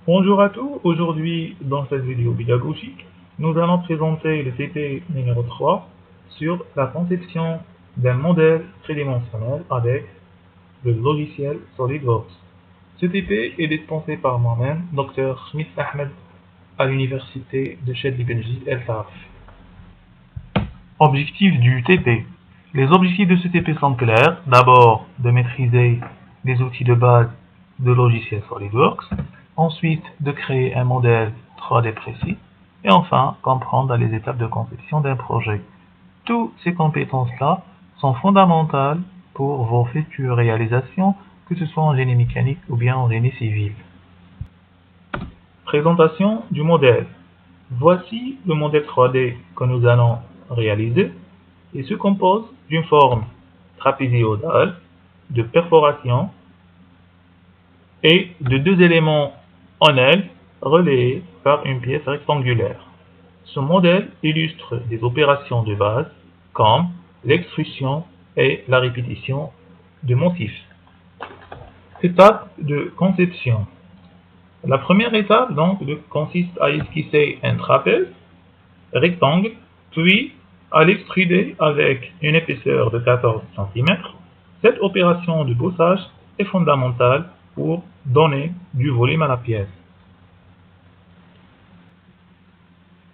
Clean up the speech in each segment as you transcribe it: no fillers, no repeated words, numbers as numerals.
Bonjour à tous, aujourd'hui dans cette vidéo pédagogique, nous allons présenter le TP numéro 3 sur la conception d'un modèle tridimensionnel avec le logiciel SolidWorks. Ce TP est dispensé par moi-même, Dr Smith Ahmed, à l'université de Cheddi Belgique El Faf. Objectifs du TP. Les objectifs de ce TP sont clairs. D'abord, de maîtriser les outils de base de logiciel SolidWorks. Ensuite, de créer un modèle 3D précis. Et enfin, comprendre les étapes de conception d'un projet. Toutes ces compétences-là sont fondamentales pour vos futures réalisations, que ce soit en génie mécanique ou bien en génie civil. Présentation du modèle. Voici le modèle 3D que nous allons réaliser. Il se compose d'une forme trapézioïdale, de perforation et de deux éléments en aile relayés par une pièce rectangulaire. Ce modèle illustre des opérations de base comme l'extrusion et la répétition de motifs. Étape de conception. La première étape donc consiste à esquisser un trapèze rectangle, puis à l'extruder avec une épaisseur de 14 cm. Cette opération de bossage est fondamentale pour donner du volume à la pièce.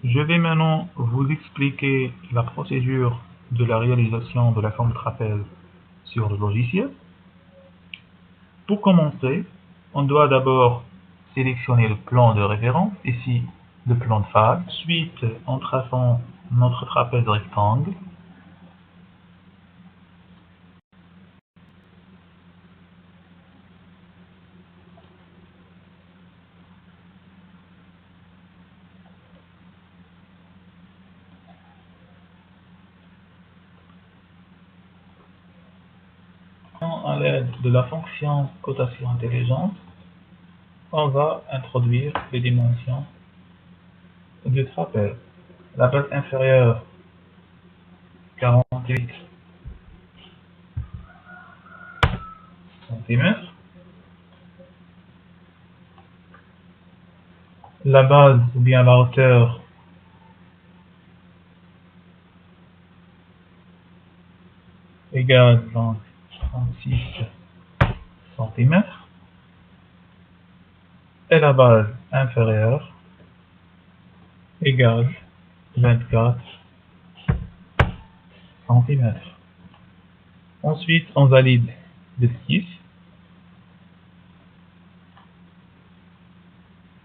Je vais maintenant vous expliquer la procédure de la réalisation de la forme trapèze sur le logiciel. Pour commencer, on doit d'abord sélectionner le plan de référence, ici le plan de phase. Ensuite, en traçant notre trapèze rectangle, à l'aide de la fonction cotation intelligente, on va introduire les dimensions du trapèze. La base inférieure 48 cm, la base ou bien la hauteur égale donc 36 cm et la base inférieure égale 24 cm. Ensuite, on valide l'esquisse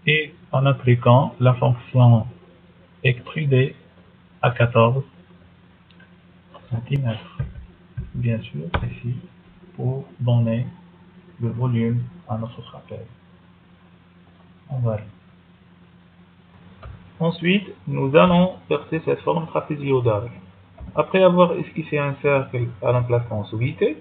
et en appliquant la fonction extruder à 14 cm. Bien sûr, ici, pour donner le volume à notre trapèze. On valide. Ensuite, nous allons percer cette forme trapézioïdale. Après avoir esquissé un cercle à l'emplacement souhaité,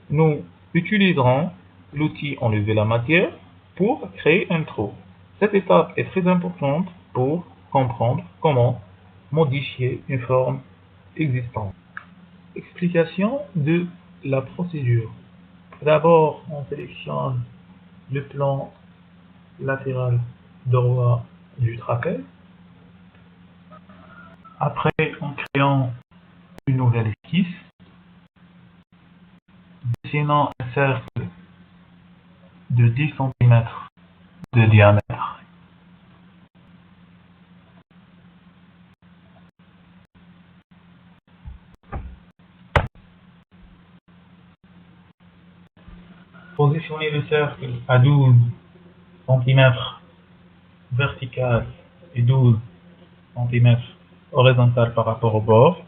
nous utiliserons l'outil enlever la matière pour créer un trou. Cette étape est très importante pour comprendre comment modifier une forme existante. Explication de la procédure. D'abord, on sélectionne le plan latéral droit du trapèze. Après, en créant une nouvelle esquisse, dessinons un cercle de 10 cm de diamètre. Positionnez le cercle à 12 cm vertical et 12 cm horizontal par rapport au bord.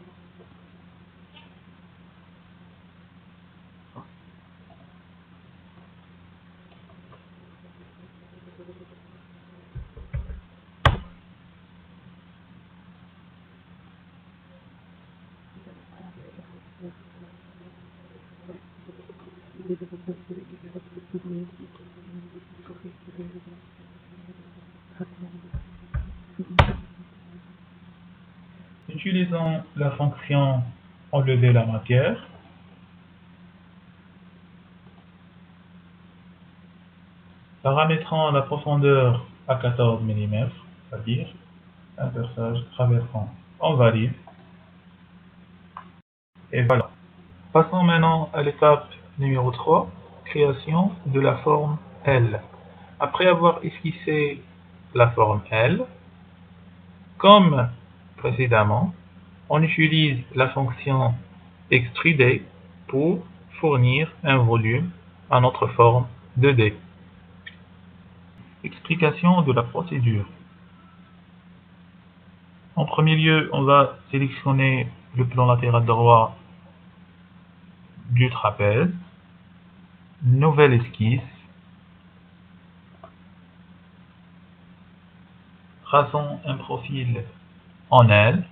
Utilisons la fonction enlever la matière. Paramétrons la profondeur à 14 mm, c'est-à-dire un perçage traversant. On valide. Et voilà. Passons maintenant à l'étape numéro 3, création de la forme L. Après avoir esquissé la forme L, comme précédemment, on utilise la fonction extruder pour fournir un volume à notre forme 2D. Explication de la procédure. En premier lieu, on va sélectionner le plan latéral droit du trapèze, nouvelle esquisse, traçons un profil en L.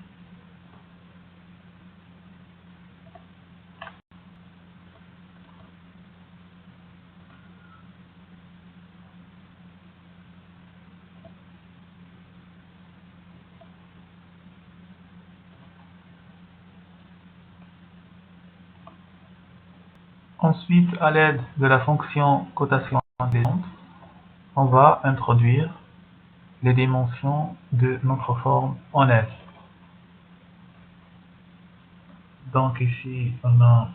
Ensuite, à l'aide de la fonction cotation des ondes, on va introduire les dimensions de notre forme en L. Donc ici, on a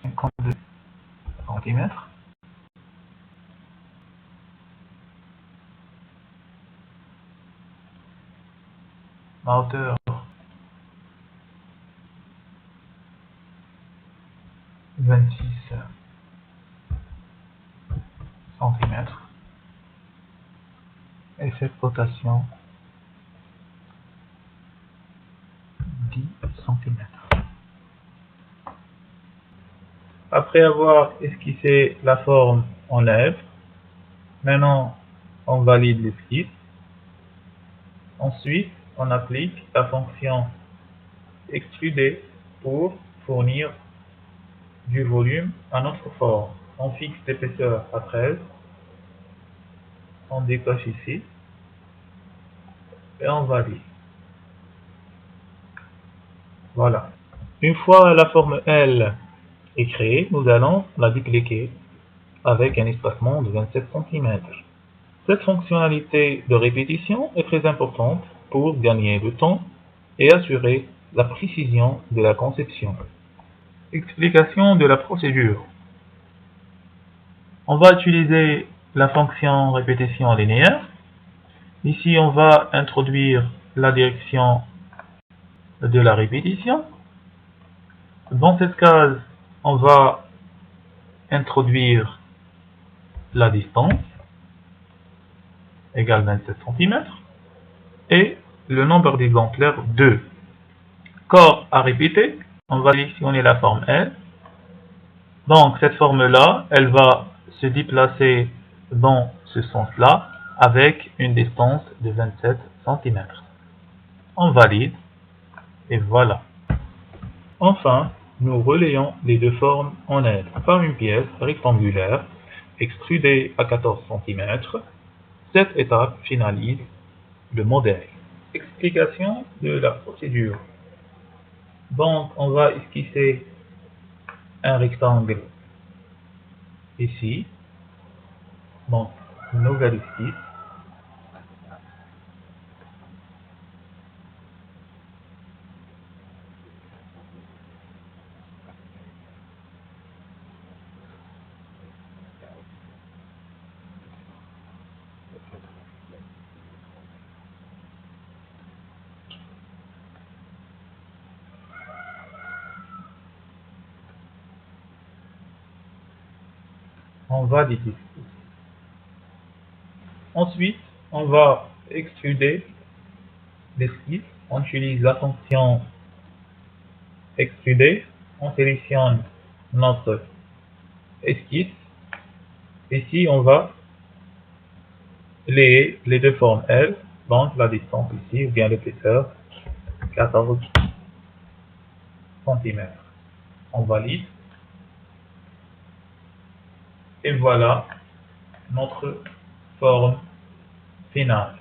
52 cm. Ma hauteur 26 cm. Et cette cotation 10 cm. Après avoir esquissé la forme en lèvres, maintenant on valide l'esquisse. Ensuite, on applique la fonction extruder pour fournir du volume à notre forme. On fixe l'épaisseur à 13, on décoche ici et on valide. Voilà. Une fois la forme L est créée, nous allons la dupliquer avec un espacement de 27 cm. Cette fonctionnalité de répétition est très importante pour gagner le temps et assurer la précision de la conception. Explication de la procédure. On va utiliser la fonction répétition linéaire. Ici, on va introduire la direction de la répétition. Dans cette case, on va introduire la distance égale 27 cm et le nombre d'exemplaires 2. Corps à répéter, on va sélectionner la forme L. Donc cette forme-là, elle va se déplacer dans ce sens-là avec une distance de 27 cm. On valide et voilà. Enfin, nous relayons les deux formes en L par une pièce rectangulaire extrudée à 14 cm. Cette étape finalise le modèle. Explication de la procédure. Donc, on va esquisser un rectangle ici. Donc, une nouvelle esquisse. On va l'édifier. Ensuite, on va extruder l'esquisse. On utilise la fonction extruder. On sélectionne notre esquisse. Ici, on va lier les deux formes L, donc la distance ici, ou bien l'épaisseur, 14 cm. On valide. Et voilà notre forme finale.